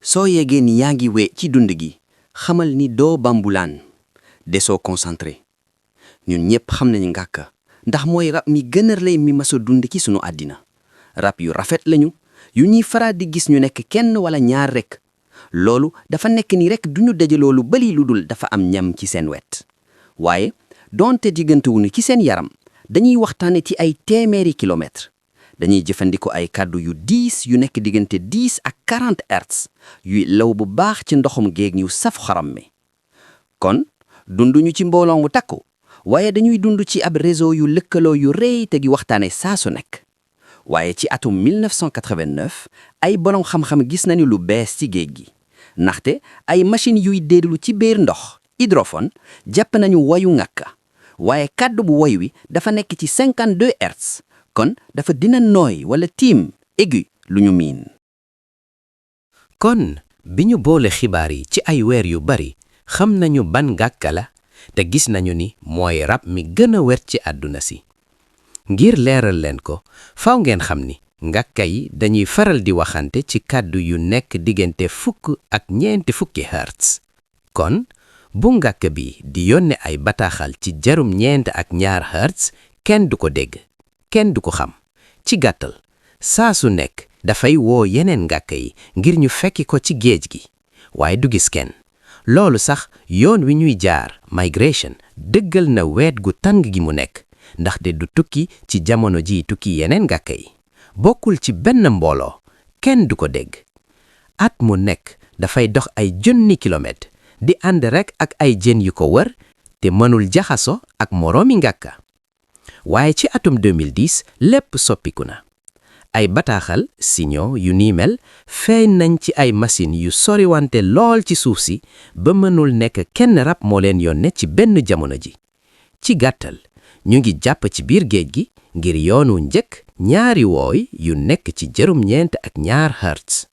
soo yegee ni yaa ngi we ci dund gi xamal ni doo bambulaan desoo concentré ñun ñépp xam nañu ngàkka ndax mooy rab mi gën a rëy mi maso dund ci sunu àddina rab yu rafet lañu yu ñuy faral di gis ñu nekk kenn wala ñaar rekk loolu dafa nekk ni rekk duñu dajaloo lu bari lu dul dafa am ñam ci seen wet waaye doonte diggantewuñu ci seen yaram dañuy waxtaane ci ay téeméeri kilomètre dañuy jëfandikoo ay kàddu yu diis yu nekk diggante 10 ak 40 hertz yuy law bu baax ci ndoxum géej ñu saf xorom mi kon dunduñu ci mbooloo mu takku waaye dañuy dund ci ab réseau yu lëkkaloo yu rëy te gi waxtaane saa su nekk waaye ci atum 1989 ay borom xam-xam gis nañu lu bees ci géej gi ndaxte ay machine yuy déedlu ci biir ndox hydrophone jàpp nañu woyu ngàkka waaye kàddu bu woy wi dafa nekk ci 52 hertz kon dafa dina nooy wala tiim aigu lu ñu miin. kon bi ñu boole xibaar yi ci ay weer yu bari xam nañu ban ngàkka la te gis nañu ni mooy rab mi gën a wér ci àdduna si ngir leeral leen ko faaw ngeen xam ni ngàkka yi dañuy faral di waxante ci kàddu yu nekk diggante 10 ak 40 hertz kon bu ngàkka bi di yónne ay bataaxal ci jarum 4 ak 2 hertz kenn du ko dégg kenn du ko xam ci gàttal saa su nekk dafay woo yeneen ngàkka yi ngir ñu fekki ko ci géej gi waaye du gis kenn loolu sax yoon wi ñuy jaar migration dëggal na weet gu tàng gi mu nekk ndaxte du tukki ci jamono ji tukki yeneen ngàkka yi bokkul ci benn mbooloo kenn du ko dégg at mu nekk dafay dox ay junni kilomètre di ànd rekk ak ay jën yu ko wër te mënul jaxaso ak moroomi ngàkka waaye ci atum 2010 lépp soppiku na ay bataaxal signaux yu ni mel feeñ nañ ci ay machine yu soriwante lool ci suuf si ba mënul nekk kenn rab moo leen yónne ci benn jamono ji ci gàttal ñu ngi jàpp ci biir géej gi ngir yoonu njëkk ñaari wooy yu nekk ci jarum 4 ak 2 hertz